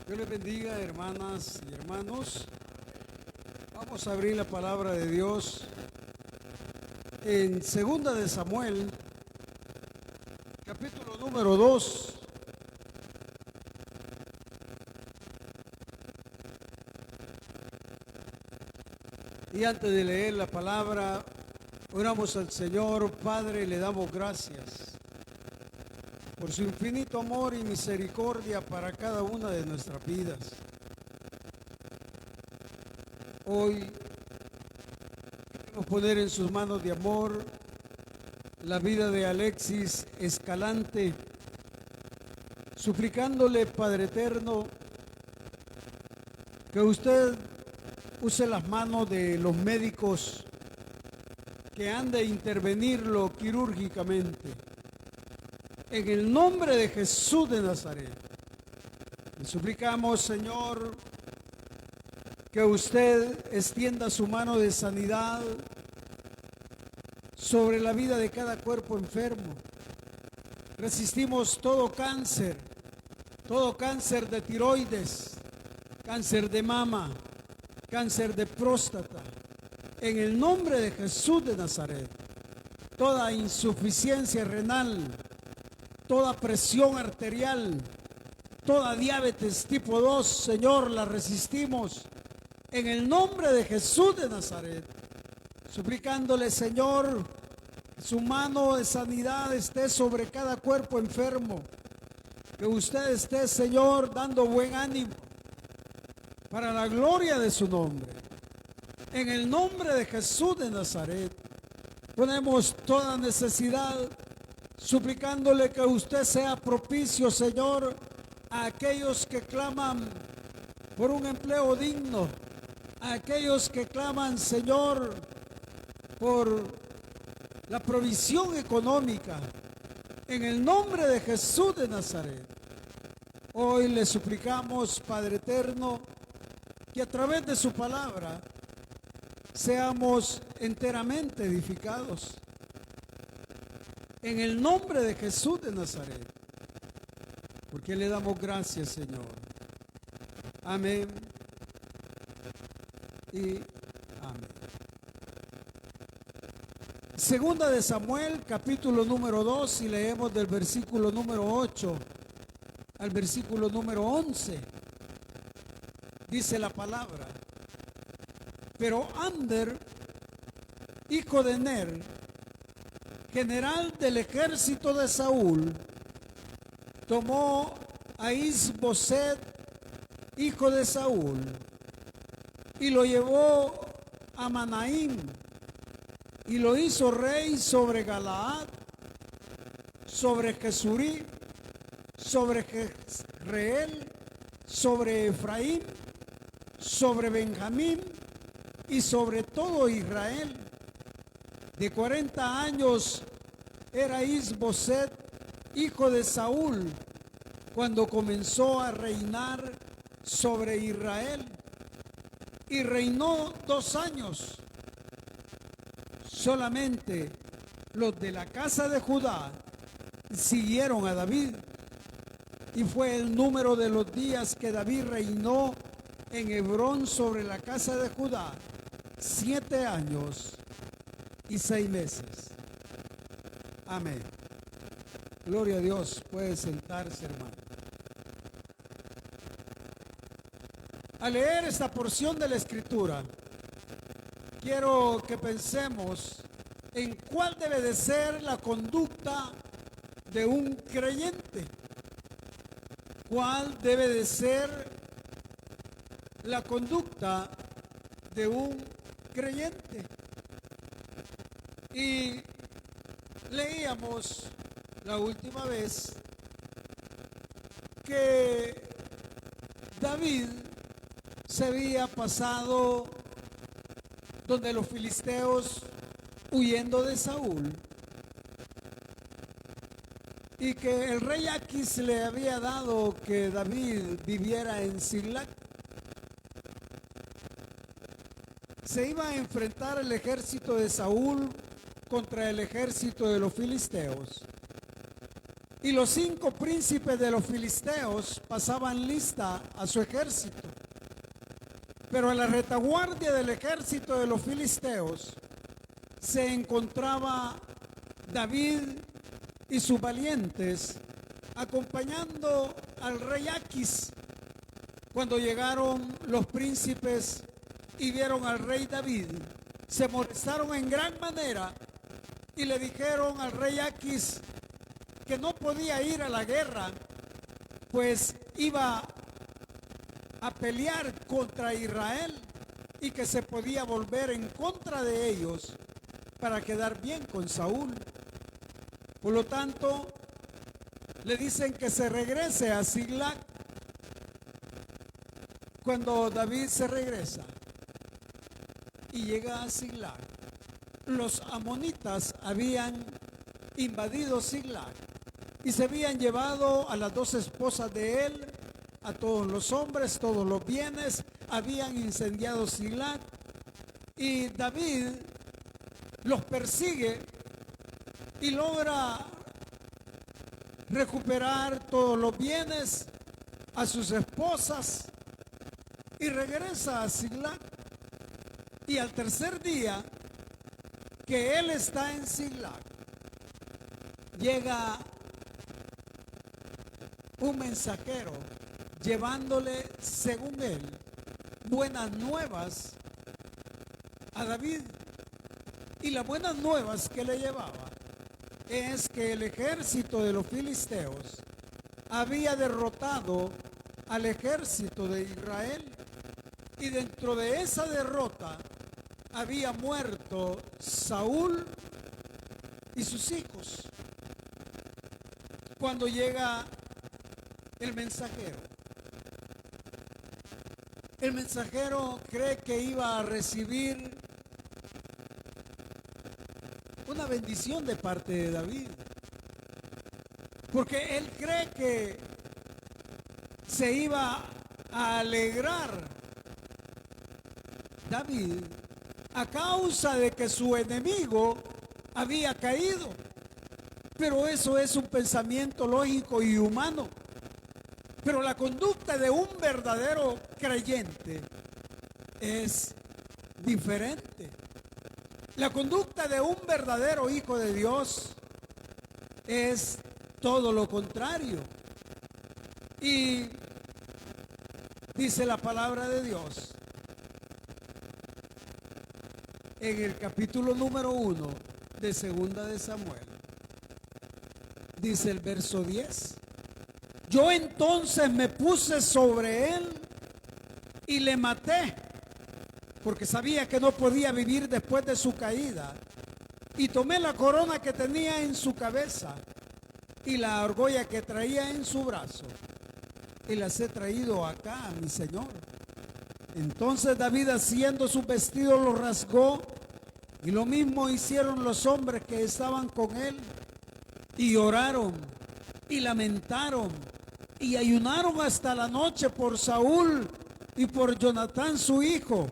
Dios les bendiga, hermanas y hermanos. Vamos a abrir la palabra de Dios en Segunda de Samuel, capítulo número 2. Y antes de leer la palabra, oramos al Señor. Padre, le damos gracias por su infinito amor y misericordia para cada una de nuestras vidas. Hoy queremos poner en sus manos de amor la vida de Alexis Escalante, suplicándole, Padre eterno, que usted use las manos de los médicos que han de intervenirlo quirúrgicamente. En el nombre de Jesús de Nazaret, le suplicamos, Señor, que usted extienda su mano de sanidad sobre la vida de cada cuerpo enfermo. Resistimos todo cáncer de tiroides, cáncer de mama, cáncer de próstata, en el nombre de Jesús de Nazaret. Toda insuficiencia renal, toda presión arterial, toda diabetes tipo 2, Señor, la resistimos en el nombre de Jesús de Nazaret, suplicándole, Señor, que su mano de sanidad esté sobre cada cuerpo enfermo, que usted esté, Señor, dando buen ánimo para la gloria de su nombre. En el nombre de Jesús de Nazaret, ponemos toda necesidad, suplicándole que usted sea propicio, Señor, a aquellos que claman por un empleo digno, a aquellos que claman, Señor, por la provisión económica, en el nombre de Jesús de Nazaret. Hoy le suplicamos, Padre eterno, que a través de su palabra seamos enteramente edificados. En el nombre de Jesús de Nazaret, porque le damos gracias, Señor. Amén y amén. Segunda de Samuel, capítulo número 2, y leemos del versículo número 8 al versículo número 11. Dice la palabra: pero Abner, hijo de Ner, general del ejército de Saúl, tomó a Is-Boset, hijo de Saúl, y lo llevó a Manaim, y lo hizo rey sobre Galaad, sobre Jesurí, sobre Jezreel, sobre Efraín, sobre Benjamín y sobre todo Israel. De 40 años era Is-Boset, hijo de Saúl, cuando comenzó a reinar sobre Israel, y reinó 2 años. Solamente los de la casa de Judá siguieron a David, y fue el número de los días que David reinó en Hebrón sobre la casa de Judá, 7 años y 6 meses. Amén. Gloria a Dios. Puede sentarse, hermano. Al leer esta porción de la Escritura, quiero que pensemos en cuál debe de ser la conducta de un creyente. ¿Cuál debe de ser la conducta de un creyente? Y leíamos la última vez que David se había pasado donde los filisteos huyendo de Saúl, y que el rey Aquis le había dado que David viviera en Siglac. Se iba a enfrentar el ejército de Saúl contra el ejército de los filisteos, Y los 5 príncipes de los filisteos pasaban lista a su ejército. Pero en la retaguardia del ejército de los filisteos se encontraba David y sus valientes acompañando al rey Aquis. Cuando llegaron los príncipes y vieron al rey David, se molestaron en gran manera y le dijeron al rey Aquis que no podía ir a la guerra, pues iba a pelear contra Israel y que se podía volver en contra de ellos para quedar bien con Saúl. Por lo tanto, le dicen que se regrese a Siglag. Cuando David se regresa y llega a Siglag, los amonitas habían invadido Siglag y se habían llevado a las 2 esposas de él, a todos los hombres, todos los bienes, habían incendiado Siglag y David los persigue y logra recuperar todos los bienes, a sus esposas, y regresa a Siglag. Y al tercer día que él está en Siglag, llega un mensajero llevándole, según él, buenas nuevas a David. Y las buenas nuevas que le llevaba es que el ejército de los filisteos había derrotado al ejército de Israel, y dentro de esa derrota había muerto Saúl y sus hijos. Cuando llega el mensajero cree que iba a recibir una bendición de parte de David, porque él cree que se iba a alegrar David a causa de que su enemigo había caído. Pero eso es un pensamiento lógico y humano. Pero la conducta de un verdadero creyente es diferente. La conducta de un verdadero hijo de Dios es todo lo contrario. Y dice la palabra de Dios en el capítulo número 1 de Segunda de Samuel. Dice el verso 10: yo entonces me puse sobre él y le maté, porque sabía que no podía vivir después de su caída. Y tomé la corona que tenía en su cabeza y la argolla que traía en su brazo, y las he traído acá a mi señor. Entonces David, haciendo sus vestidos, los rasgó, y lo mismo hicieron los hombres que estaban con él, y oraron y lamentaron y ayunaron hasta la noche por Saúl y por Jonatán su hijo,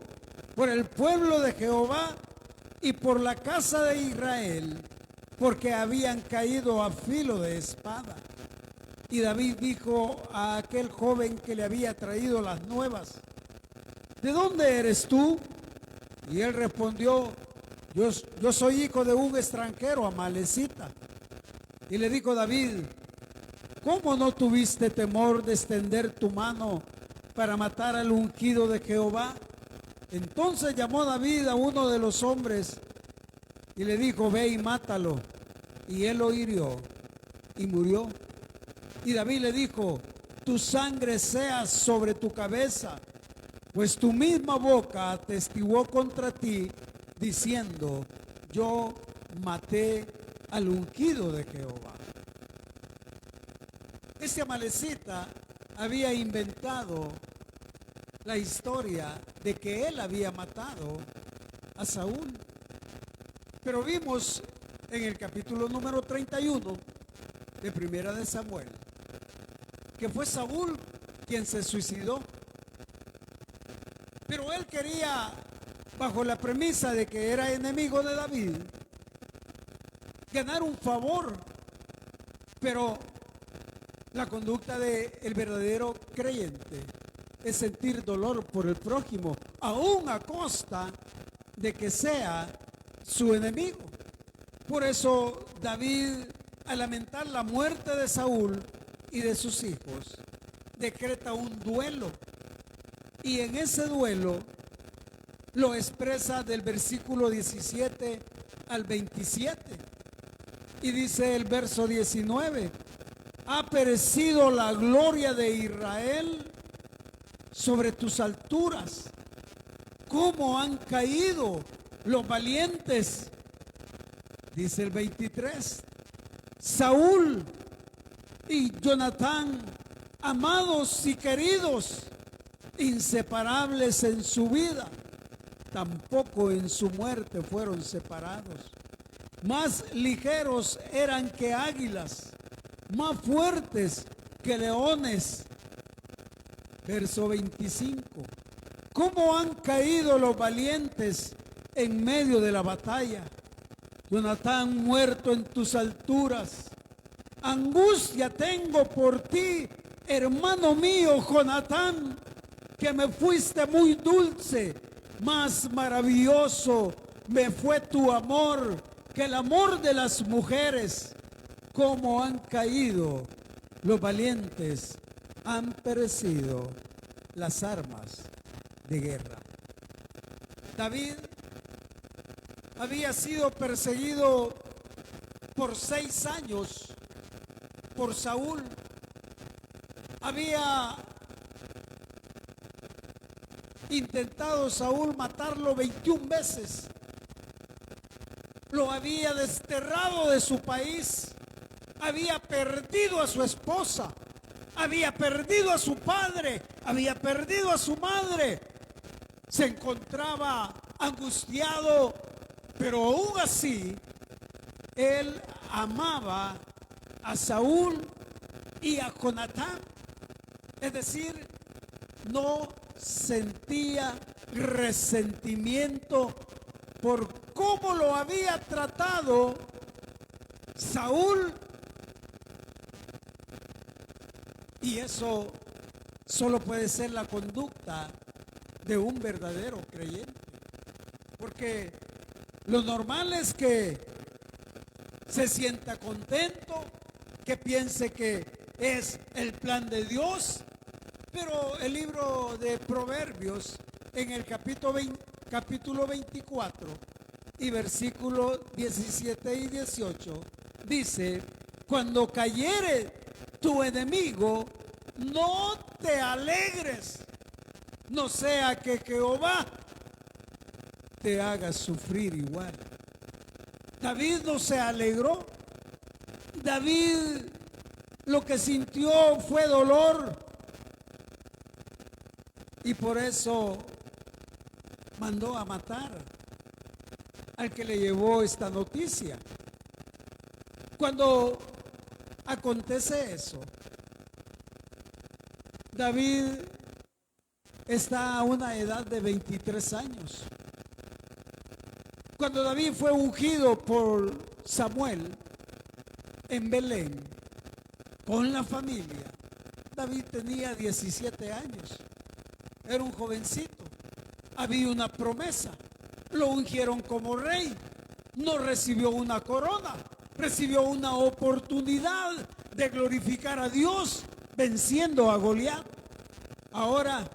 por el pueblo de Jehová y por la casa de Israel, porque habían caído a filo de espada. Y David dijo a aquel joven que le había traído las nuevas: ¿de dónde eres tú? Y él respondió: yo soy hijo de un extranjero amalecita. Y le dijo David: ¿cómo no tuviste temor de extender tu mano para matar al ungido de Jehová? Entonces llamó David a uno de los hombres y le dijo: ve y mátalo. Y él lo hirió y murió. Y David le dijo: tu sangre sea sobre tu cabeza, pues tu misma boca atestiguó contra ti, diciendo: yo maté al ungido de Jehová. Este amalecita había inventado la historia de que él había matado a Saúl. Pero vimos en el capítulo número 31 de Primera de Samuel que fue Saúl quien se suicidó. Pero él quería, bajo la premisa de que era enemigo de David, ganar un favor. Pero La conducta del verdadero creyente es sentir dolor por el prójimo, aún a costa de que sea su enemigo. Por eso David, al lamentar la muerte de Saúl y de sus hijos, decreta un duelo. Y en ese duelo lo expresa del versículo 17 al 27. Y dice el verso 19: ha perecido la gloria de Israel sobre tus alturas. ¿Cómo han caído los valientes? Dice el 23: Saúl y Jonatán, amados y queridos, inseparables en su vida, tampoco en su muerte fueron separados. Más ligeros eran que águilas, más fuertes que leones. Verso 25: ¿cómo han caído los valientes en medio de la batalla? Jonatán muerto en tus alturas. Angustia tengo por ti, hermano mío Jonatán, que me fuiste muy dulce, más maravilloso me fue tu amor que el amor de las mujeres. Cómo han caído los valientes, han perecido las armas de guerra. David había sido perseguido por 6 años por Saúl. Había intentado Saúl matarlo 21 veces. Lo había desterrado de su país. Había perdido a su esposa. Había perdido a su padre. Había perdido a su madre. Se encontraba angustiado, pero aún así él amaba a Saúl y a Jonatán. Es decir, no sentía resentimiento por cómo lo había tratado Saúl. Y eso solo puede ser la conducta de un verdadero creyente. Porque lo normal es que se sienta contento, que piense que es el plan de Dios. Pero el libro de Proverbios, en el capítulo 24 y versículos 17 y 18, dice: cuando cayere tu enemigo, no te alegres, no sea que Jehová te haga sufrir igual. David no se alegró. David lo que sintió fue dolor. Y por eso mandó a matar al que le llevó esta noticia. Cuando acontece eso, David está a una edad de 23 años. Cuando David fue ungido por Samuel en Belén con la familia, David tenía 17 años. Era un jovencito. Había una promesa. Lo ungieron como rey. No recibió una corona. Recibió una oportunidad de glorificar a Dios venciendo a Goliat. Ahora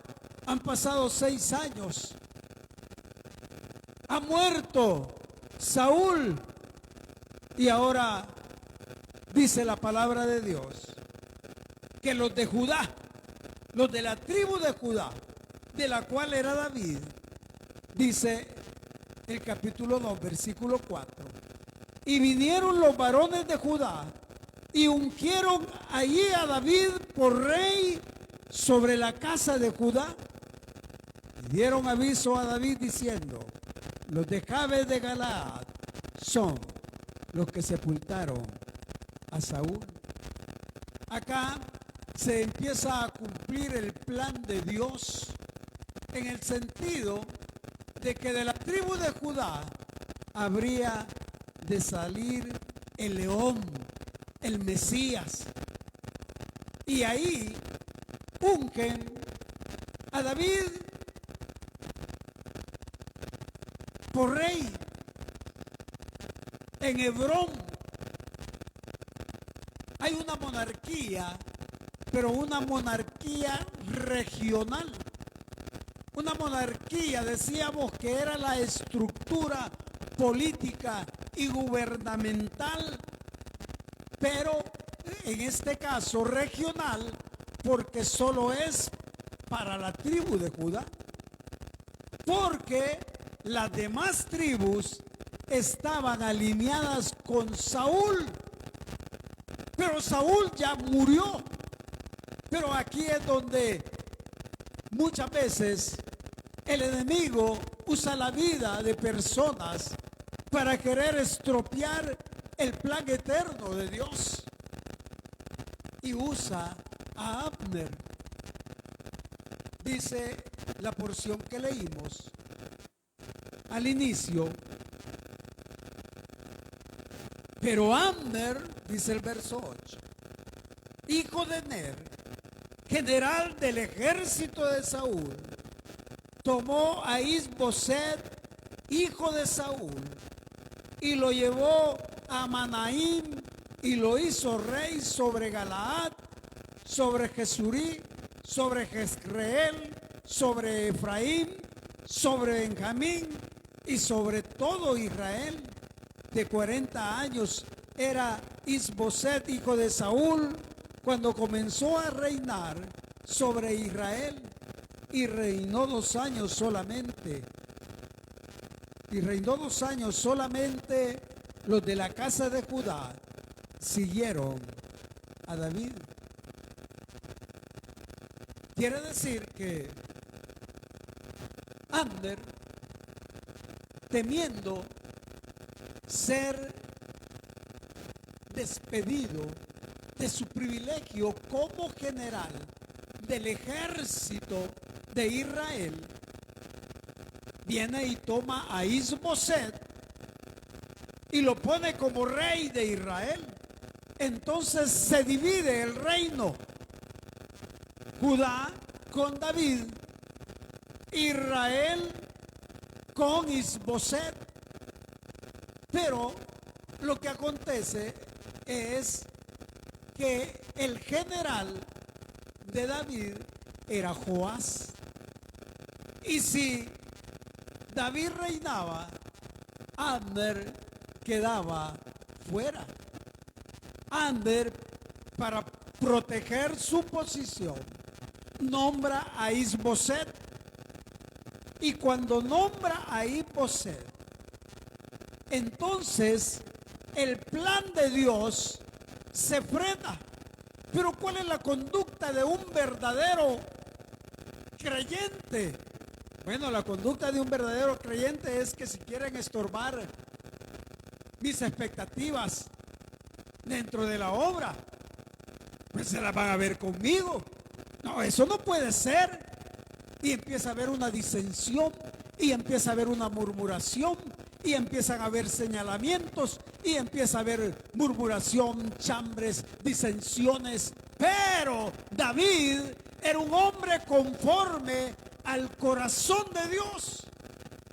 han pasado 6 años. Ha muerto Saúl. Y ahora dice la palabra de Dios que los de Judá, los de la tribu de Judá, de la cual era David, dice el capítulo 2, versículo 4: y vinieron los varones de Judá y ungieron allí a David por rey sobre la casa de Judá. Y dieron aviso a David diciendo: los de Jabes de Galaad son los que sepultaron a Saúl. Acá se empieza a cumplir el plan de Dios, en el sentido de que de la tribu de Judá habría de salir el león, el Mesías. Y ahí ungen a David por rey en Hebrón. Hay una monarquía, pero una monarquía regional. Una monarquía, decíamos, que era la estructura política y gubernamental, pero en este caso regional, porque solo es para la tribu de Judá. Porque las demás tribus estaban alineadas con Saúl, pero Saúl ya murió. Pero aquí es donde muchas veces el enemigo usa la vida de personas para querer estropear el plan eterno de Dios. Y usa a Abner. Dice la porción que leímos al inicio. Pero Abner, dice el verso 8, hijo de Ner, general del ejército de Saúl, tomó a Isboset, hijo de Saúl, y lo llevó a Manaim y lo hizo rey sobre Galaad, sobre Jesurí, sobre Jezreel, sobre Efraín, sobre Benjamín y sobre todo Israel. De 40 años era Isboset, hijo de Saúl, cuando comenzó a reinar sobre Israel, y reinó 2 años solamente. Y reinó 2 años solamente. Los de la casa de Judá siguieron a David. Quiere decir que Abner, temiendo ser despedido de su privilegio como general del ejército de Israel, viene y toma a Isboset y lo pone como rey de Israel. Entonces se divide el reino: Judá con David, Israel con Isboset. Pero lo que acontece es que el general de David era Joás. Y si David reinaba, Abner quedaba fuera. Abner, para proteger su posición, nombra a Isboset. Y cuando nombra a Isboset, entonces el plan de Dios se frena. Pero ¿cuál es la conducta de un verdadero creyente? Bueno, la conducta de un verdadero creyente es que si quieren estorbar mis expectativas dentro de la obra, pues se las van a ver conmigo. No, eso no puede ser. Y empieza a haber una disensión, y empieza a haber una murmuración, y empiezan a haber señalamientos, y empieza a haber murmuración, chambres, disensiones. Pero David era un hombre conforme al corazón de Dios.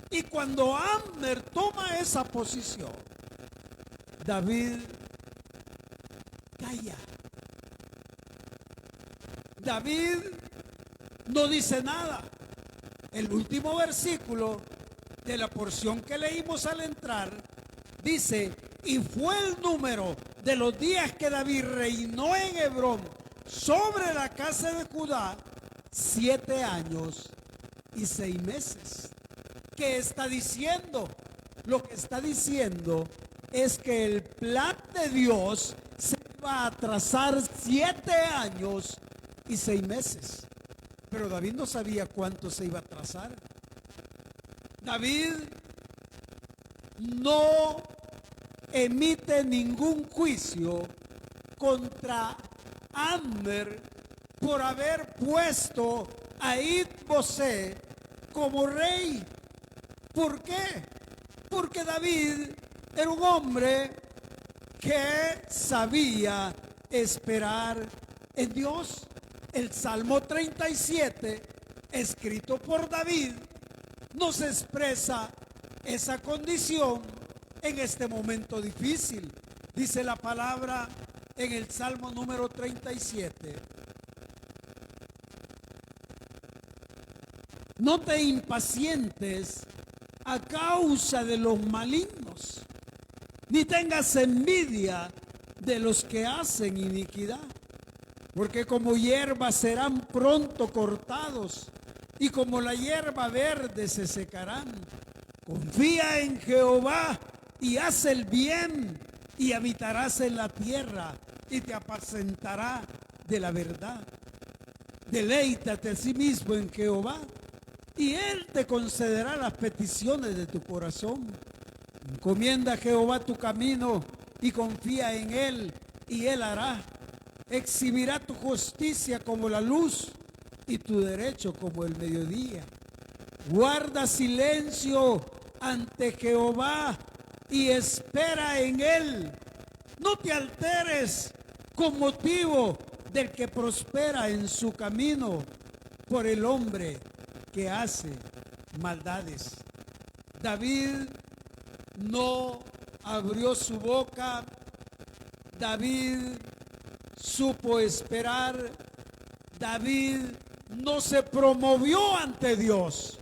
Y cuando Abner toma esa posición, David calla. David no dice nada. El último versículo de la porción que leímos al entrar dice: y fue el número de los días que David reinó en Hebrón sobre la casa de Judá 7 años y 6 meses. ¿Qué está diciendo? Lo que está diciendo es que el plan de Dios se va a trazar 7 años y 6 meses. Pero David no sabía cuánto se iba a trazar. David no emite ningún juicio contra Abner por haber puesto a Isboset como rey. ¿Por qué? Porque David era un hombre que sabía esperar en Dios. El Salmo 37, escrito por David, nos expresa esa condición en este momento difícil. Dice la palabra en el Salmo número 37: no te impacientes a causa de los malignos, ni tengas envidia de los que hacen iniquidad, porque como hierba serán pronto cortados, y como la hierba verde se secarán. Confía en Jehová y haz el bien, y habitarás en la tierra, y te apacentará de la verdad. Deleítate a sí mismo en Jehová, y Él te concederá las peticiones de tu corazón. Encomienda a Jehová tu camino y confía en Él, y Él hará. Exhibirá tu justicia como la luz y tu derecho como el mediodía. Guarda silencio ante Jehová y espera en Él. No te alteres con motivo del que prospera en su camino, por el hombre que hace maldades. David no abrió su boca. David supo esperar. David no se promovió ante Dios,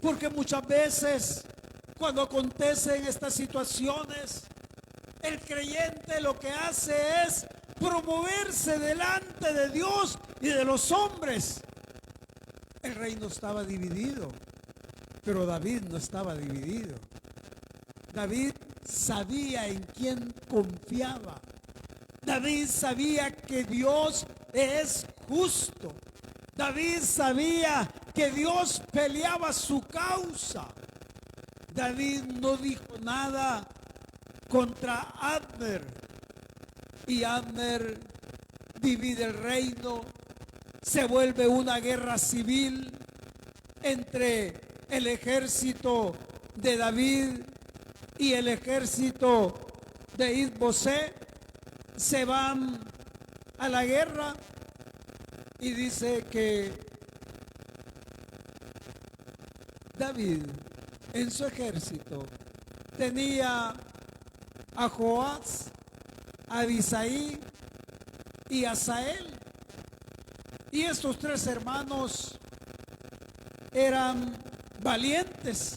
porque muchas veces cuando acontecen estas situaciones, el creyente lo que hace es promoverse delante de Dios y de los hombres. El reino estaba dividido, pero David no estaba dividido. David sabía en quién confiaba. David sabía que Dios es justo. David sabía que Dios peleaba su causa. David no dijo nada contra Abner, y Abner divide el reino. Se vuelve una guerra civil entre el ejército de David y el ejército de Isboset. Se van a la guerra, y dice que David en su ejército tenía a Joás, a Abisaí y a Asael. Y estos tres hermanos eran valientes,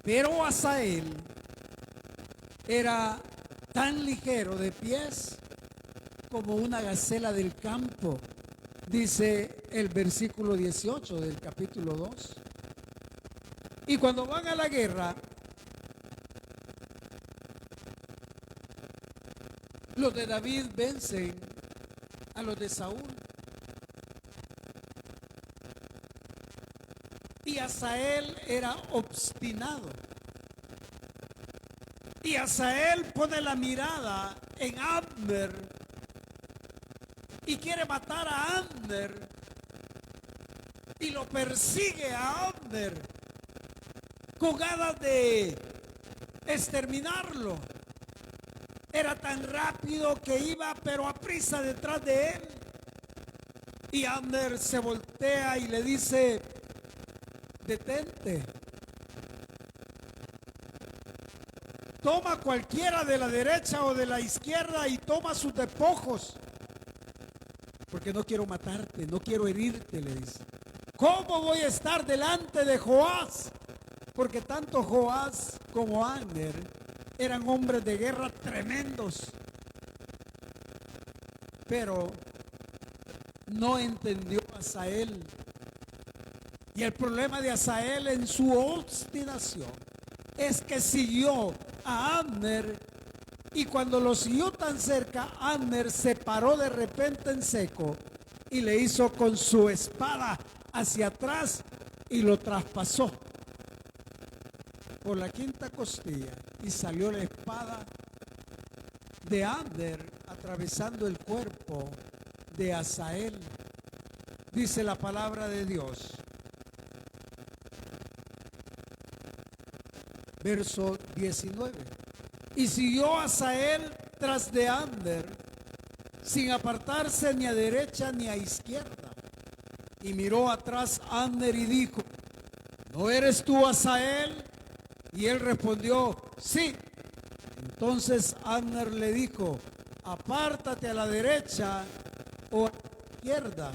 pero Asael era tan ligero de pies como una gacela del campo, dice el versículo 18 del capítulo 2. Y cuando van a la guerra, los de David vencen a los de Saúl. Y Asael era obstinado. Y Asael pone la mirada en Abner y quiere matar a Abner, y lo persigue a Abner con ganas de exterminarlo. Era tan rápido que iba pero a prisa detrás de él. Y Abner se voltea y le dice: detente. Toma cualquiera de la derecha o de la izquierda y toma sus despojos, porque no quiero matarte, no quiero herirte, le dice. ¿Cómo voy a estar delante de Joás? Porque tanto Joás como Abner eran hombres de guerra tremendos. Pero no entendió Asael. Y el problema de Asael en su obstinación es que siguió a Abner, y cuando lo siguió tan cerca, Abner se paró de repente en seco y le hizo con su espada hacia atrás y lo traspasó por la quinta costilla, y salió la espada de Abner atravesando el cuerpo de Asael. Dice la palabra de Dios, verso 19: y siguió Asael tras de Abner, sin apartarse ni a derecha ni a izquierda. Y miró atrás Abner y dijo: ¿no eres tú Asael? Y él respondió: sí. Entonces Abner le dijo: apártate a la derecha o a la izquierda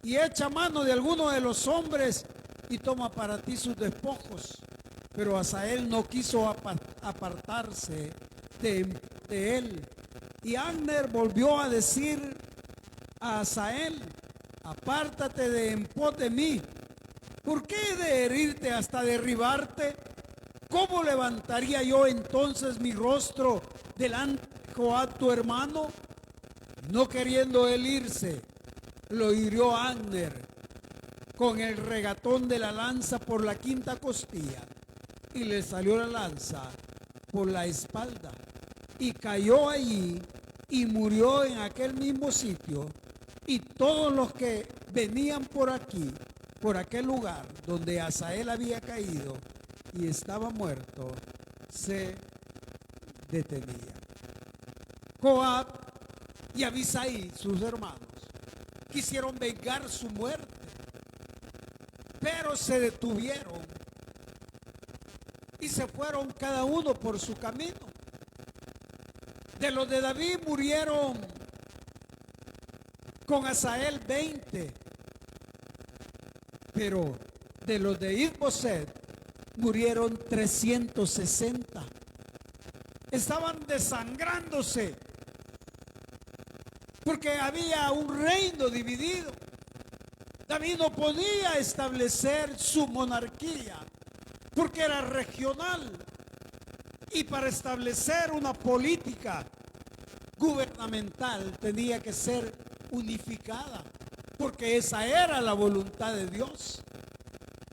y echa mano de alguno de los hombres y toma para ti sus despojos. Pero Asael no quiso apartarse de él. Y Abner volvió a decir a Asael: apártate de en pos de mí. ¿Por qué he de herirte hasta derribarte? ¿Cómo levantaría yo entonces mi rostro delante de Joab tu hermano? No queriendo él irse, lo hirió Abner con el regatón de la lanza por la quinta costilla, y le salió la lanza por la espalda, y cayó allí y murió en aquel mismo sitio. Y todos los que venían por aquí, por aquel lugar donde Asael había caído y estaba muerto, se detenían. Joab y Abisai, sus hermanos, quisieron vengar su muerte, pero se detuvieron y se fueron cada uno por su camino. De los de David murieron con Asael 20, pero de los de Isboset murieron 360. Estaban desangrándose porque había un reino dividido. David no podía establecer su monarquía porque era regional, y para establecer una política gubernamental tenía que ser unificada, porque esa era la voluntad de Dios.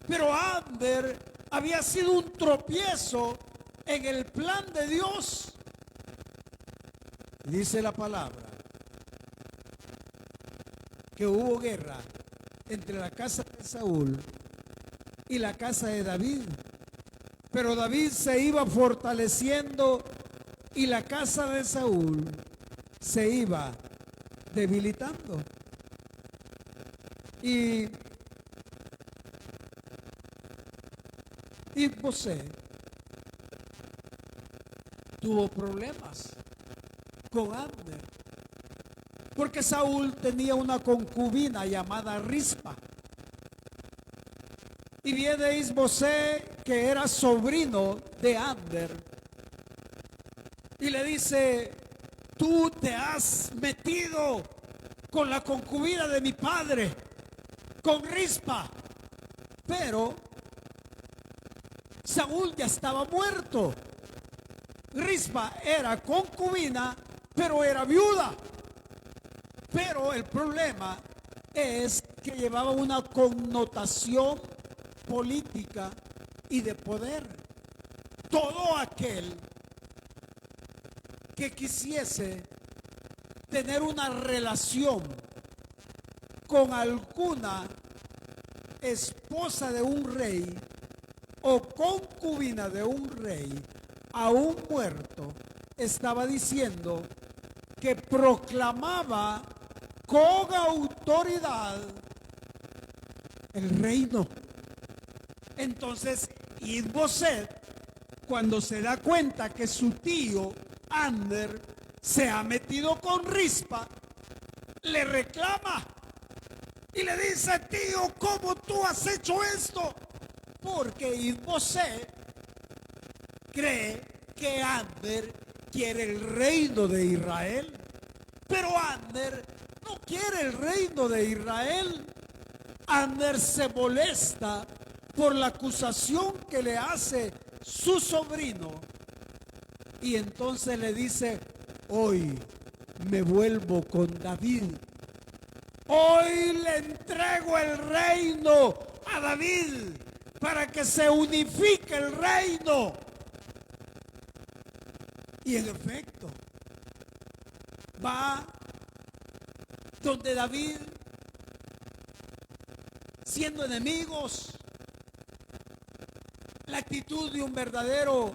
Pero Abner había sido un tropiezo en el plan de Dios. Dice la palabra que hubo guerra entre la casa de Saúl y la casa de David, pero David se iba fortaleciendo y la casa de Saúl se iba debilitando. Y Isboset tuvo problemas con Abner, porque Saúl tenía una concubina llamada Rispa, y viene Isboset, que era sobrino de Abner, y le dice: tú te has metido con la concubina de mi padre, con Rispa. Pero Saúl ya estaba muerto. Rispa era concubina, pero era viuda. Pero el problema es que llevaba una connotación política y de poder. Todo aquel que quisiese tener una relación con alguna esposa de un rey o concubina de un rey, aún muerto, estaba diciendo que proclamaba con autoridad el reino. Entonces Isboset, cuando se da cuenta que su tío Abner se ha metido con Rispa, le reclama y le dice: tío, ¿cómo tú has hecho esto? Porque Isboset cree que Abner quiere el reino de Israel, pero Abner no quiere el reino de Israel. Abner se molesta por la acusación que le hace su sobrino, y entonces le dice: hoy me vuelvo con David, hoy le entrego el reino a David para que se unifique el reino. Y en efecto, va donde David, siendo enemigos. La actitud de un verdadero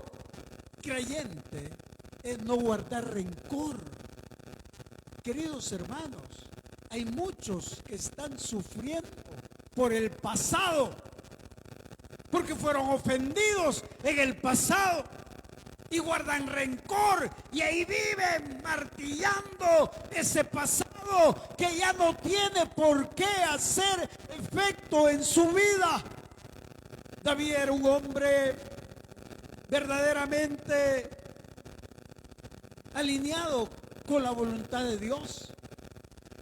creyente es no guardar rencor. Queridos hermanos, hay muchos que están sufriendo por el pasado, porque fueron ofendidos en el pasado y guardan rencor y ahí viven martillando ese pasado que ya no tiene por qué hacer efecto en su vida. David era un hombre verdaderamente alineado con la voluntad de Dios.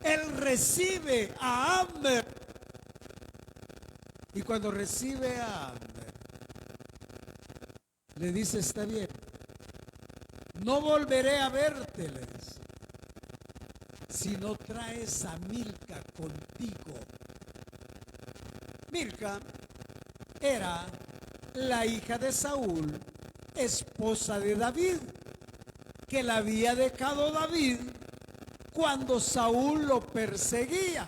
Él recibe a Abner, y cuando recibe a Abner le dice: está bien, no volveré a verte, le dice, si no traes a Milca contigo. Milca era la hija de Saúl, esposa de David, que la había dejado David cuando Saúl lo perseguía.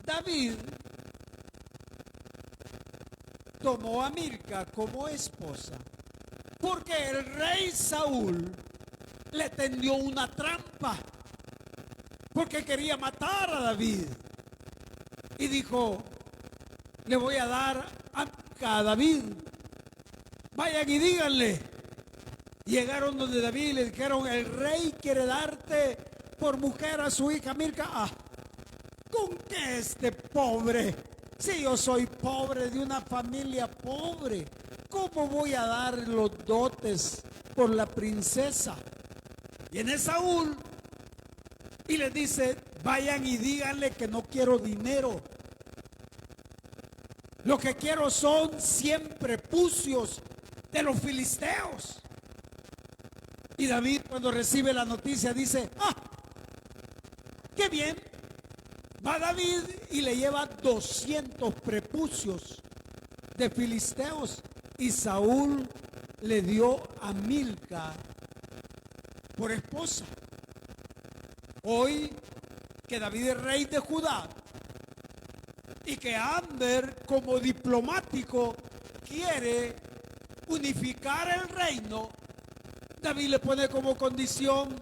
David tomó a Milca como esposa porque el rey Saúl le tendió una trampa, porque quería matar a David, y dijo: le voy a dar a David, vayan y díganle. Llegaron donde David y le dijeron: el rey quiere darte por mujer a su hija Milca. Ah, ¿con qué este pobre? Si yo soy pobre, de una familia pobre, ¿cómo voy a dar los dotes por la princesa? Viene Saúl y les dice: vayan y díganle que no quiero dinero, lo que quiero son 100 prepucios de los filisteos. Y David, cuando recibe la noticia, dice: ah, qué bien. Va David y le lleva 200 prepucios de filisteos, y Saúl le dio a Milca por esposa. Hoy que David es rey de Judá y que Abner, como diplomático, quiere unificar el reino, David le pone como condición: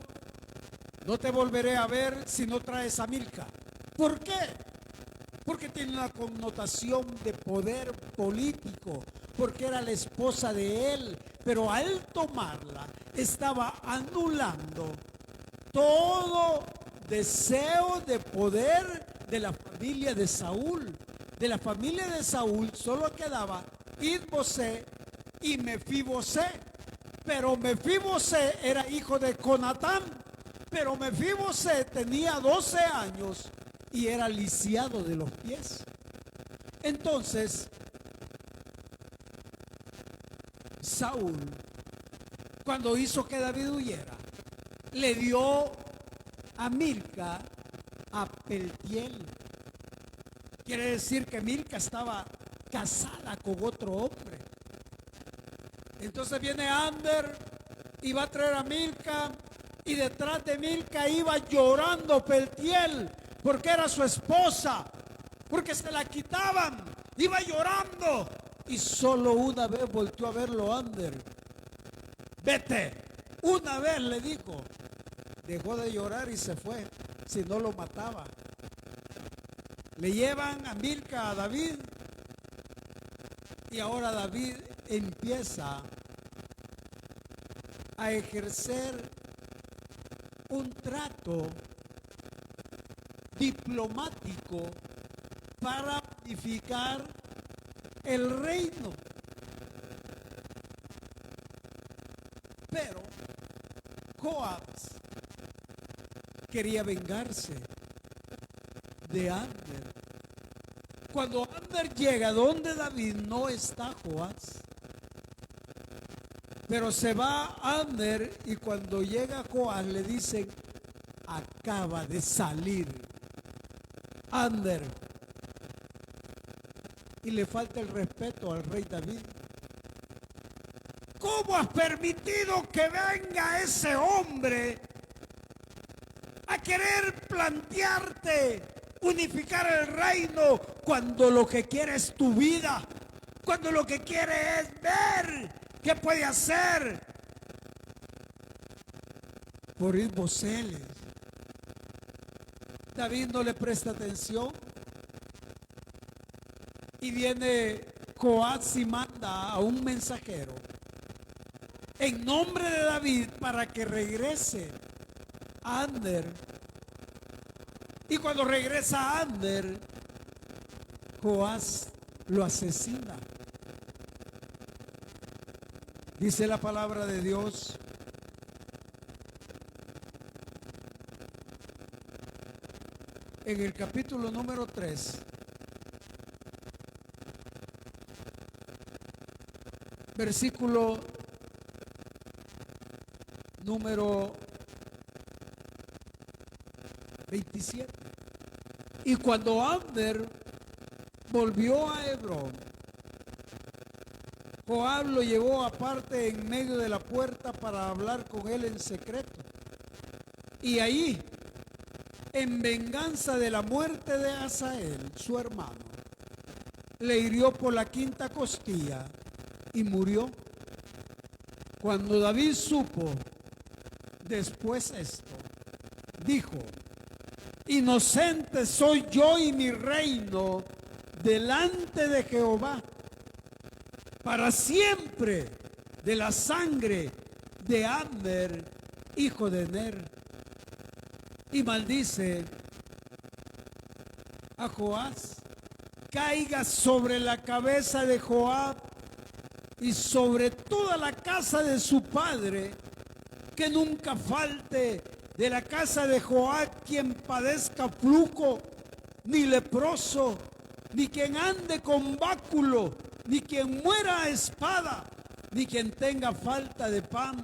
no te volveré a ver si no traes a Milca. ¿Por qué? Porque tiene una connotación de poder político, porque era la esposa de él, pero al tomarla estaba anulando todo deseo de poder de la familia de Saúl. De la familia de Saúl solo quedaba Isbosé y Mefibosé, pero Mefibosé era hijo de Jonatán, pero Mefibosé tenía 12 años y era lisiado de los pies. Entonces Saúl, cuando hizo que David huyera, le dio a Milca a Peltiel. Quiere decir que Milca estaba casada con otro hombre. Entonces viene Abner y va a traer a Milca, y detrás de Milca iba llorando Peltiel, porque era su esposa, porque se la quitaban, iba llorando, y solo una vez volteó a verlo Abner. Vete, una vez le dijo. Dejó de llorar y se fue, si no lo mataba. Le llevan a Milca a David, y ahora David empieza a ejercer un trato diplomático para unificar el reino. Pero Joab quería vengarse de Abner. Cuando Abner llega donde David, no está Joás, pero se va Abner, y cuando llega Joás le dicen: acaba de salir Abner. Y le falta el respeto al rey David. ¿Cómo has permitido que venga ese hombre a querer plantearte unificar el reino, cuando lo que quiere es tu vida, cuando lo que quiere es ver qué puede hacer? por Isboseles. David no le presta atención y viene Joab y manda a un mensajero en nombre de David para que regrese a Abner. Y cuando regresa a Abner, Joab lo asesina. Dice la palabra de Dios en el capítulo número 3, versículo número 27. Y cuando Abner volvió a Hebrón, Joab lo llevó aparte en medio de la puerta para hablar con él en secreto. Y ahí, en venganza de la muerte de Asael, su hermano, le hirió por la quinta costilla y murió. Cuando David supo después esto, dijo: inocente soy yo y mi reino delante de Jehová para siempre de la sangre de Abner, hijo de Ner. Y maldice a Joás, caiga sobre la cabeza de Joab y sobre toda la casa de su padre, que nunca falte de la casa de Joab quien padezca flujo, ni leproso, ni quien ande con báculo, ni quien muera a espada, ni quien tenga falta de pan.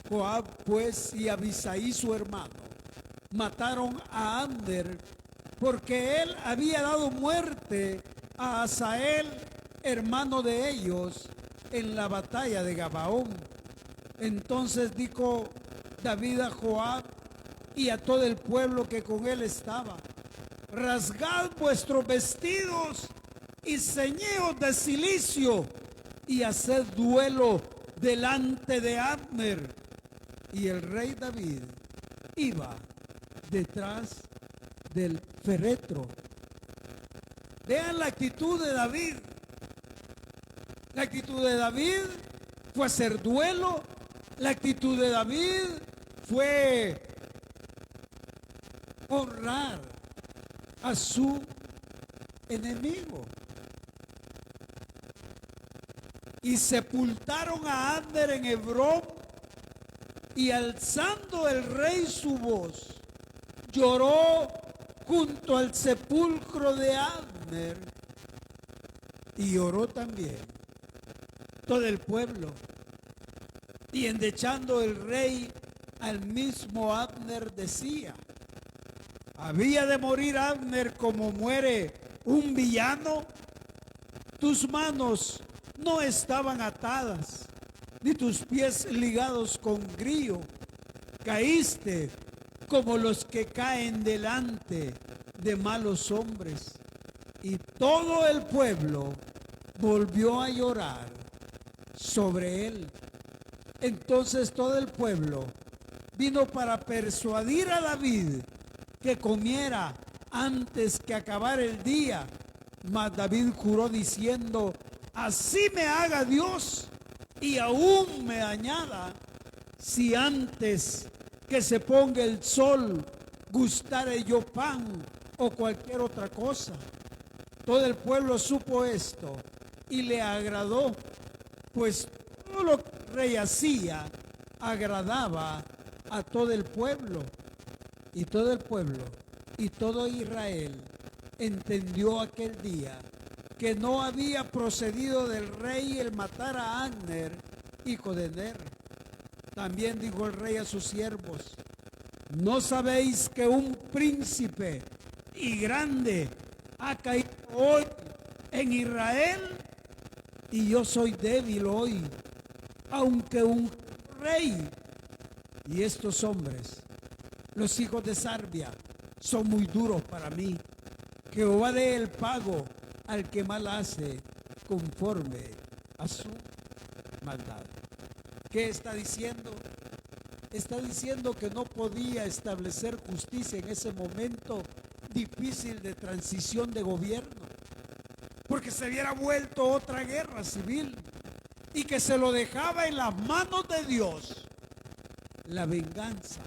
Joab pues y Abisaí su hermano mataron a Abner, porque él había dado muerte a Asael, hermano de ellos, en la batalla de Gabaón. Entonces dijo David a Joab y a todo el pueblo que con él estaba: rasgad vuestros vestidos y ceñeos de cilicio y haced duelo delante de Abner. Y el rey David iba detrás del féretro. Vean la actitud de David. La actitud de David fue hacer duelo. La actitud de David fue honrar a su enemigo. Y sepultaron a Abner en Hebrón, y alzando el rey su voz, lloró junto al sepulcro de Abner, y lloró también todo el pueblo. Y endechando el rey al mismo Abner decía: ¿había de morir Abner como muere un villano? Tus manos no estaban atadas, ni tus pies ligados con grillo. Caíste como los que caen delante de malos hombres. Y todo el pueblo volvió a llorar sobre él. Entonces todo el pueblo vino para persuadir a David que comiera antes que acabar el día. Mas David juró diciendo: así me haga Dios y aún me añada, si antes que se ponga el sol gustare yo pan o cualquier otra cosa. Todo el pueblo supo esto y le agradó, pues todo lo que el rey hacía agradaba a todo el pueblo. Y todo el pueblo y todo Israel entendió aquel día que no había procedido del rey el matar a Abner, hijo de Ner. También dijo el rey a sus siervos: ¿no sabéis que un príncipe y grande ha caído hoy en Israel? Y yo soy débil hoy, aunque un rey. Y estos hombres, los hijos de Sarbia, son muy duros para mí. Jehová dé el pago al que mal hace conforme a su maldad. ¿Qué está diciendo? está diciendo que no podía establecer justicia en ese momento difícil de transición de gobierno, porque se hubiera vuelto otra guerra civil, y que se lo dejaba en las manos de Dios la venganza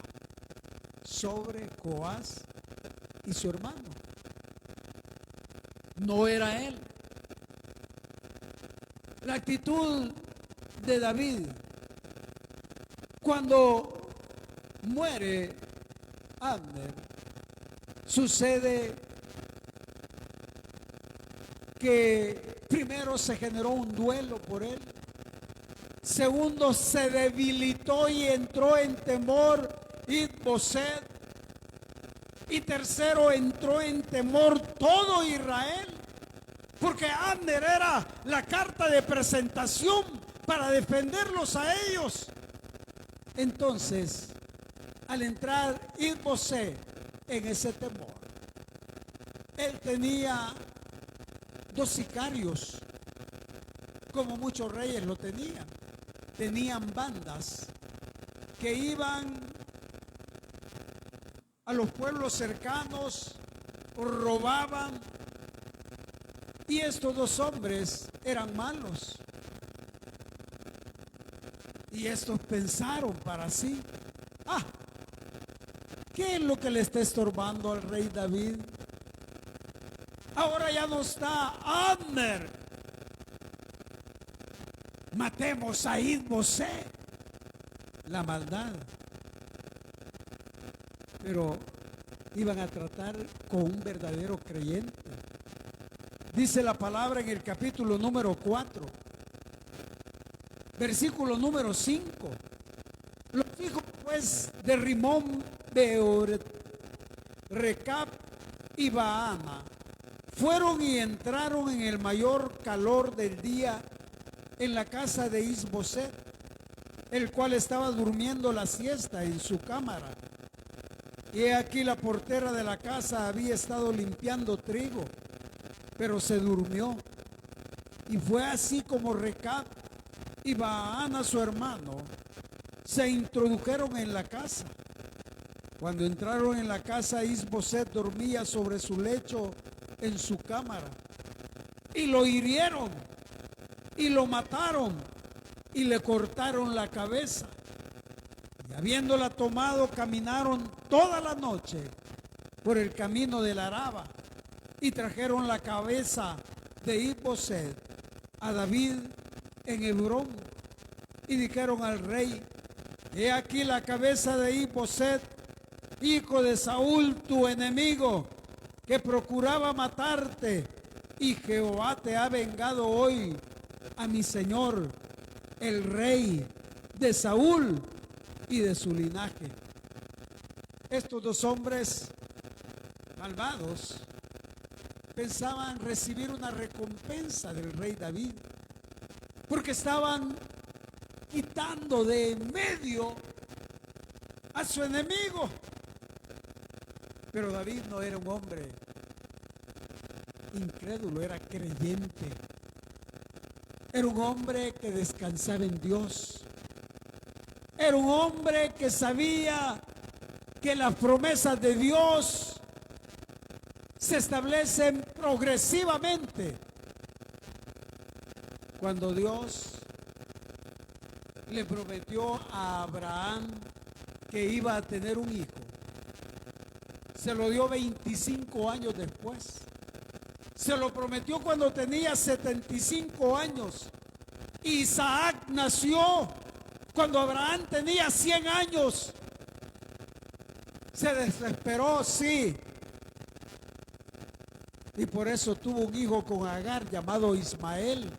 sobre Joás y su hermano. No era él. La actitud de David cuando muere Abner, sucede que primero se generó un duelo por él, segundo se debilitó y entró en temor Is-Boset, y tercero entró en temor todo Israel, porque Abner era la carta de presentación para defenderlos a ellos. Entonces, al entrar Is-Boset en ese temor, él tenía 2 sicarios, como muchos reyes lo tenían. Tenían bandas que iban a los pueblos cercanos, robaban, y estos 2 hombres eran malos. Y estos pensaron para sí: ¿qué es lo que le está estorbando al rey David? Ahora ya no está Abner, matemos a Is-Boset. La maldad. Pero iban a tratar con un verdadero creyente. Dice la palabra en el capítulo número 4, versículo número 5. Los hijos pues de Rimón, Beoret, Recab y Baana fueron y entraron en el mayor calor del día en la casa de Is-Boset, el cual estaba durmiendo la siesta en su cámara. Y he aquí la portera de la casa había estado limpiando trigo, pero se durmió. Y fue así como Recab y Baana su hermano se introdujeron en la casa. Cuando entraron en la casa, Is-Boset dormía sobre su lecho en su cámara, y lo hirieron y lo mataron y le cortaron la cabeza. Y habiéndola tomado, caminaron toda la noche por el camino del Araba y trajeron la cabeza de Is-Boset a David en Hebrón, y dijeron al rey: he aquí la cabeza de Is-Boset, hijo de Saúl tu enemigo, que procuraba matarte, y Jehová te ha vengado hoy a mi señor el rey de Saúl y de su linaje. Estos 2 hombres malvados pensaban recibir una recompensa del rey David, porque estaban quitando de en medio a su enemigo. Pero David no era un hombre incrédulo, era creyente. Era un hombre que descansaba en Dios. Era un hombre que sabía que las promesas de Dios se establecen progresivamente. Cuando Dios le prometió a Abraham que iba a tener un hijo, se lo dio 25 años después. Se lo prometió cuando tenía 75 años. Isaac nació cuando Abraham tenía 100 años. Se desesperó, sí, y por eso tuvo un hijo con Agar llamado Ismael,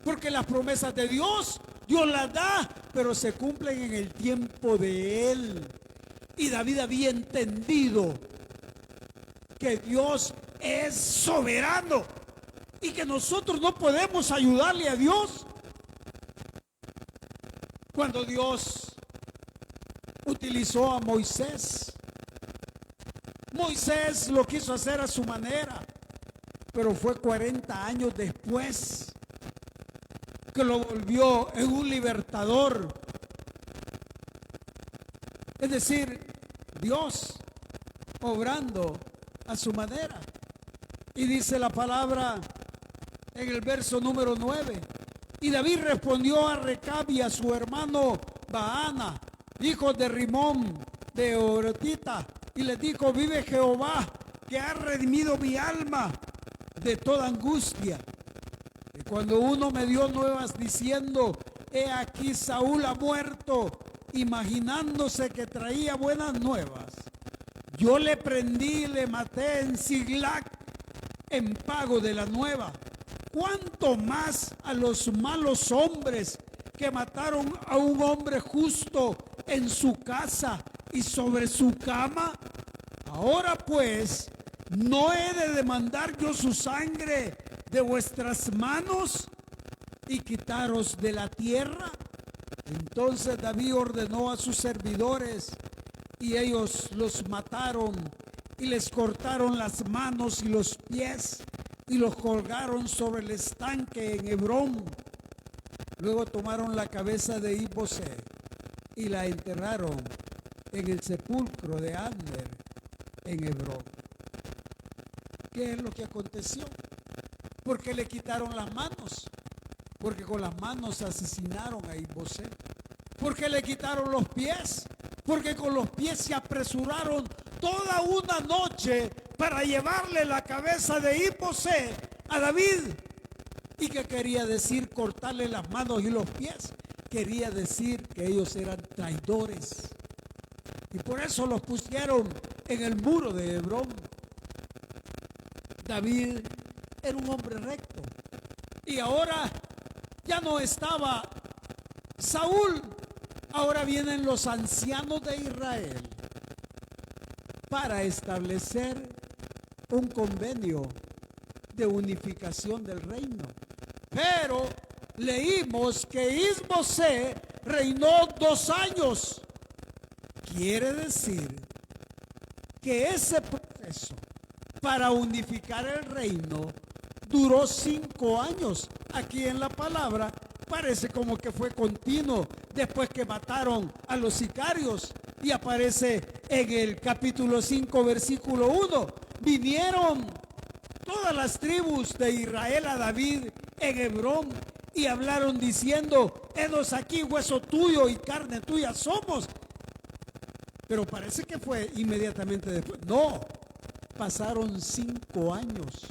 porque las promesas de Dios las da, pero se cumplen en el tiempo de él. Y David había entendido que Dios es soberano y que nosotros no podemos ayudarle a Dios. Cuando Dios utilizó a Moisés, Moisés lo quiso hacer a su manera, pero fue 40 años después que lo volvió en un libertador. Es decir, Dios obrando a su manera. Y dice la palabra en el verso número 9. Y David respondió a Recab y a su hermano Baana, hijo de Rimón de Orotita, y les dijo: vive Jehová, que ha redimido mi alma de toda angustia. Y cuando uno me dio nuevas diciendo: he aquí Saúl ha muerto, imaginándose que traía buenas nuevas, yo le prendí y le maté en Siglag en pago de la nueva. ¿Cuánto más a los malos hombres que mataron a un hombre justo en su casa y sobre su cama? Ahora pues, ¿no he de demandar yo su sangre de vuestras manos y quitaros de la tierra? Entonces David ordenó a sus servidores, y ellos los mataron y les cortaron las manos y los pies y los colgaron sobre el estanque en Hebrón. Luego tomaron la cabeza de Is-Boseth y la enterraron en el sepulcro de Abner en Hebrón. ¿Qué es lo que aconteció? ¿Por qué le quitaron las manos? Porque con las manos asesinaron a Is-Boseth. ¿Por qué le quitaron los pies? Porque con los pies se apresuraron toda una noche para llevarle la cabeza de Is-Boseth a David. ¿Y qué quería decir cortarle las manos y los pies? Quería decir que ellos eran traidores. Y por eso los pusieron en el muro de Hebrón. David era un hombre recto. Y ahora ya no estaba Saúl. Ahora vienen los ancianos de Israel para establecer un convenio de unificación del reino. Pero leímos que Is-Boseth reinó 2 años. Quiere decir que ese proceso para unificar el reino duró 5 años. Aquí en la palabra parece como que fue continuo después que mataron a los sicarios. Y aparece en el capítulo 5, versículo 1. Vinieron todas las tribus de Israel a David en Hebrón y hablaron diciendo: henos aquí, hueso tuyo y carne tuya somos. Pero parece que fue inmediatamente después. No, pasaron 5 años.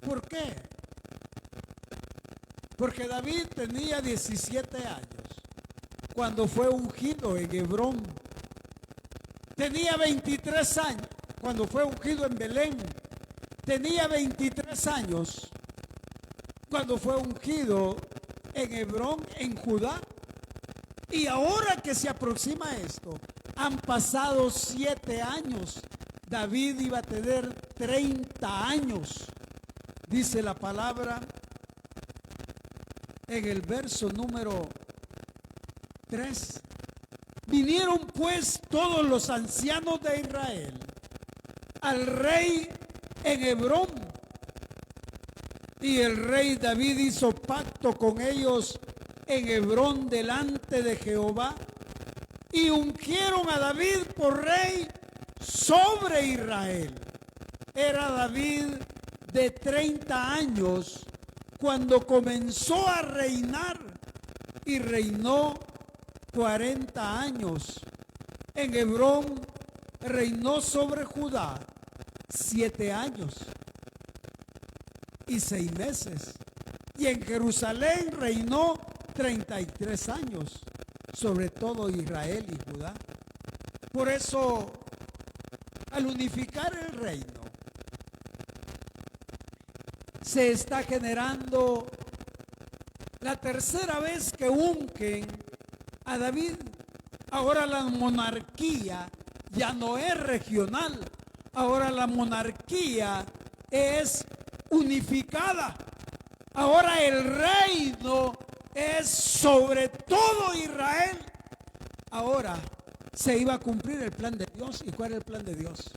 ¿Por qué? Porque David tenía 17 años cuando fue ungido en Hebrón. Tenía 23 años cuando fue ungido en Belén. Tenía 23 años cuando fue ungido en Hebrón, en Judá. Y ahora que se aproxima esto, han pasado 7 años. David iba a tener 30 años. Dice la palabra en el verso número 3. Vinieron pues todos los ancianos de Israel al rey en Hebrón, y el rey David hizo pacto con ellos en Hebrón delante de Jehová, y ungieron a David por rey sobre Israel. Era David de 30 años cuando comenzó a reinar, y reinó 40 años. En Hebrón reinó sobre Judá 7 años y 6 meses. Y en Jerusalén reinó 33 años sobre todo Israel y Judá. Por eso, al unificar el reino, se está generando la tercera vez que ungen a David. Ahora la monarquía ya no es regional, ahora la monarquía es unificada. Ahora el reino es sobre todo Israel. Ahora se iba a cumplir el plan de Dios. ¿Y cuál era el plan de Dios?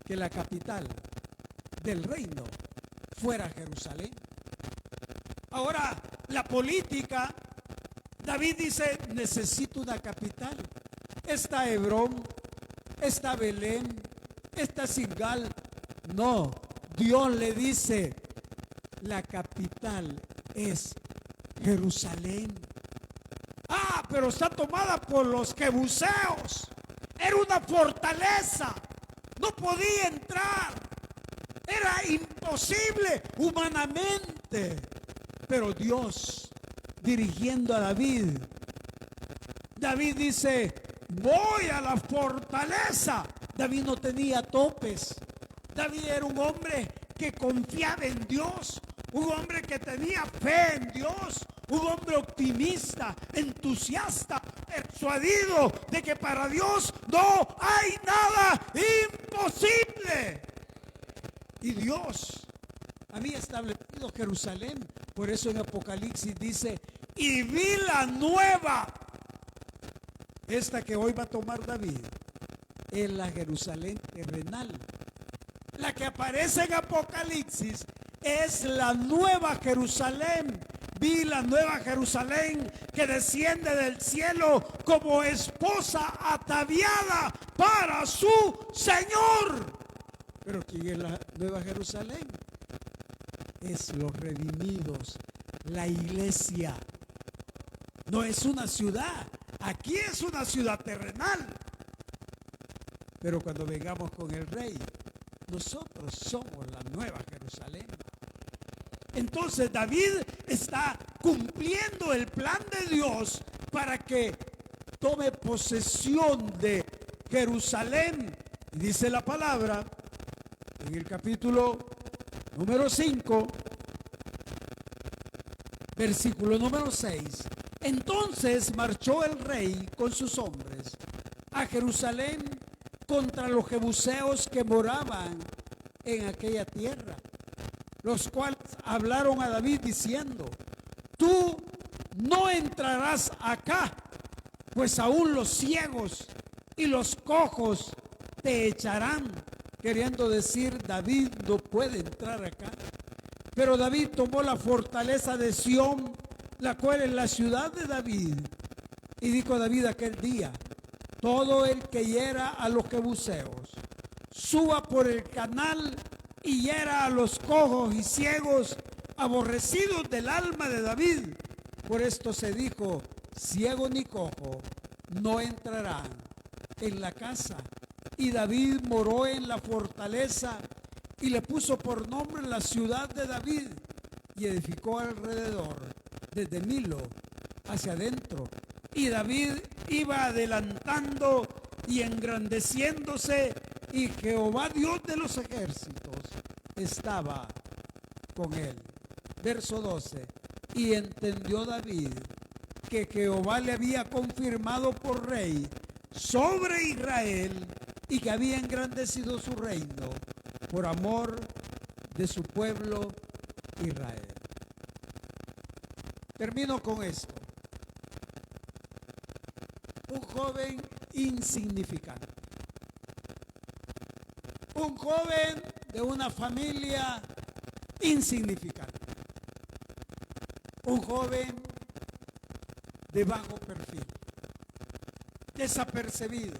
Que la capital del reino fuera Jerusalén. Ahora la política David dice, necesito una capital. Está Hebrón, está Belén, está Gilgal. No, Dios le dice, la capital es Jerusalén. Ah, pero está tomada por los jebuseos. Era una fortaleza. No podía entrar. Era imposible humanamente. Pero Dios, dirigiendo a David, David dice, voy a la fortaleza. David no tenía topes. David era un hombre que confiaba en Dios, un hombre que tenía fe en Dios, un hombre optimista, entusiasta, persuadido de que para Dios no hay nada imposible. Y Dios había establecido Jerusalén. Por eso en Apocalipsis dice, y vi la nueva. Esta que hoy va a tomar David es la Jerusalén terrenal. La que aparece en Apocalipsis es la nueva Jerusalén. Vi la nueva Jerusalén que desciende del cielo como esposa ataviada para su Señor. Pero ¿quién es la nueva Jerusalén? Es los redimidos, la iglesia. No es una ciudad. Aquí es una ciudad terrenal. Pero cuando vengamos con el Rey, nosotros somos la nueva Jerusalén. Entonces David está cumpliendo el plan de Dios para que tome posesión de Jerusalén. Y dice la palabra en el capítulo número 5, versículo número 6. Entonces marchó el rey con sus hombres a Jerusalén contra los jebuseos que moraban en aquella tierra, los cuales hablaron a David diciendo, tú no entrarás acá, pues aún los ciegos y los cojos te echarán. Queriendo decir, David no puede entrar acá. Pero David tomó la fortaleza de Sión, la cual es la ciudad de David. Y dijo David aquel día, todo el que hiera a los jebuseos, suba por el canal y hiera a los cojos y ciegos, aborrecidos del alma de David. Por esto se dijo, ciego ni cojo no entrarán en la casa. Y David moró en la fortaleza y le puso por nombre la ciudad de David y edificó alrededor desde Milo hacia adentro. Y David iba adelantando y engrandeciéndose, y Jehová Dios de los ejércitos estaba con él. Verso 12. Y entendió David que Jehová le había confirmado por rey sobre Israel y que había engrandecido su reino por amor de su pueblo Israel. Termino con esto. Un joven insignificante. Un joven de una familia insignificante. Un joven de bajo perfil. Desapercibido.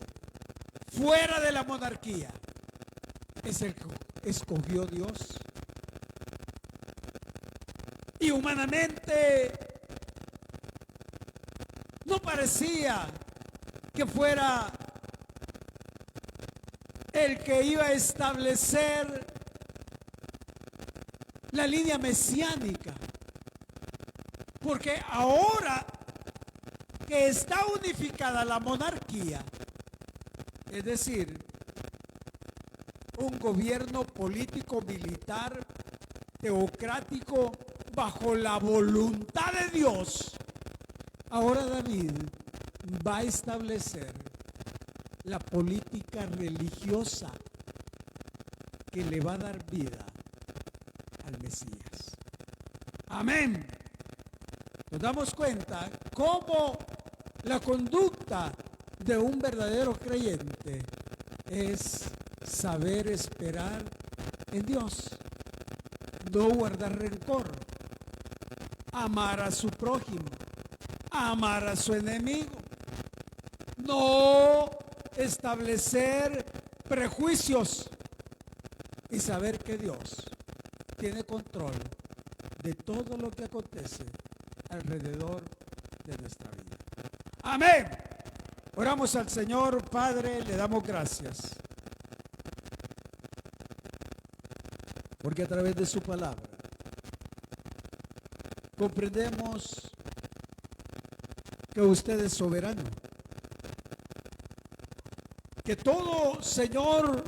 Fuera de la monarquía. Es el que escogió Dios. Y humanamente no parecía que fuera el que iba a establecer la línea mesiánica. Porque ahora que está unificada la monarquía, es decir, un gobierno político, militar, teocrático, bajo la voluntad de Dios, ahora David va a establecer la política religiosa que le va a dar vida al Mesías. Amén. Nos damos cuenta cómo la conducta de un verdadero creyente es saber esperar en Dios, no guardar rencor, amar a su prójimo, amar a su enemigo, no establecer prejuicios y saber que Dios tiene control de todo lo que acontece alrededor de nuestra vida. Amén. Oramos al Señor. Padre, le damos gracias porque a través de su palabra comprendemos que usted es soberano, que todo, Señor,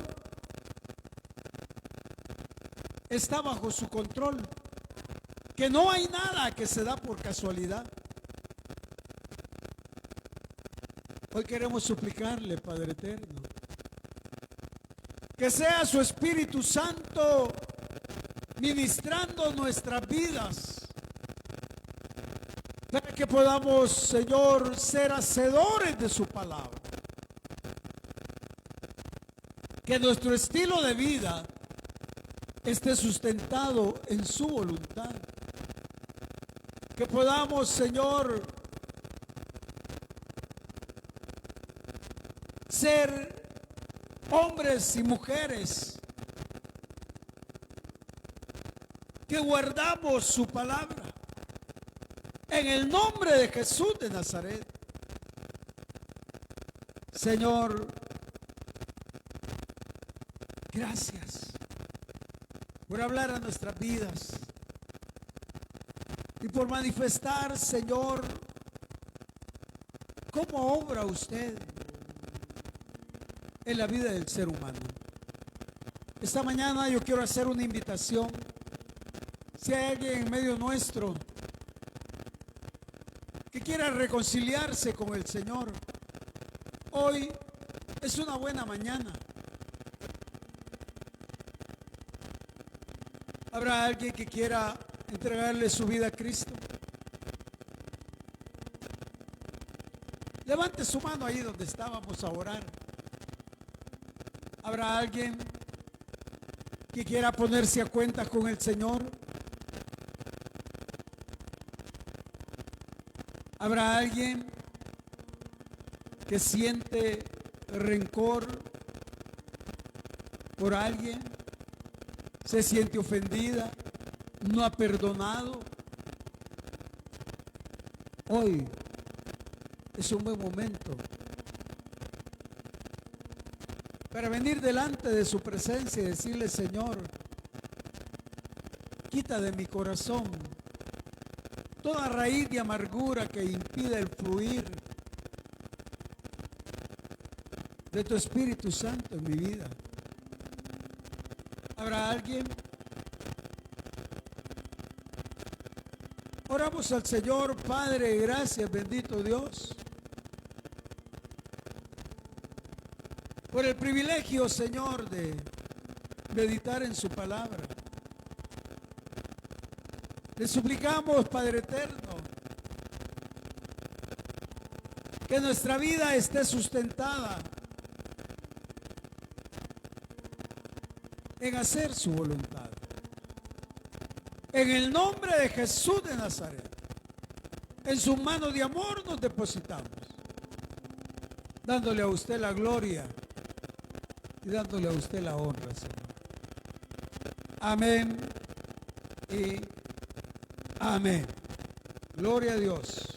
está bajo su control, que no hay nada que se da por casualidad. Hoy queremos suplicarle, Padre eterno, que sea su Espíritu Santo ministrando nuestras vidas, para que podamos, Señor, ser hacedores de su palabra. Que nuestro estilo de vida esté sustentado en su voluntad. Que podamos, Señor, ser hombres y mujeres que guardamos su palabra. En el nombre de Jesús de Nazaret. Señor, gracias por hablar a nuestras vidas y por manifestar, Señor, cómo obra usted en la vida del ser humano. Esta mañana yo quiero hacer una invitación. Si hay alguien en medio nuestro que quiera reconciliarse con el Señor, hoy es una buena mañana. ¿Habrá alguien que quiera entregarle su vida a Cristo? Levante su mano ahí donde estábamos a orar. ¿Habrá alguien que quiera ponerse a cuenta con el Señor? ¿Habrá alguien que siente rencor por alguien? ¿Se siente ofendida? ¿No ha perdonado? Hoy es un buen momento para venir delante de su presencia y decirle: Señor, quita de mi corazón toda raíz de amargura que impide el fluir de tu Espíritu Santo en mi vida. ¿Habrá alguien? Oramos al Señor. Padre, gracias, bendito Dios, por el privilegio, Señor, de meditar en su palabra. Le suplicamos, Padre eterno, que nuestra vida esté sustentada en hacer su voluntad. En el nombre de Jesús de Nazaret, en su mano de amor nos depositamos, dándole a usted la gloria y dándole a usted la honra, Señor. Amén y amén. Gloria a Dios.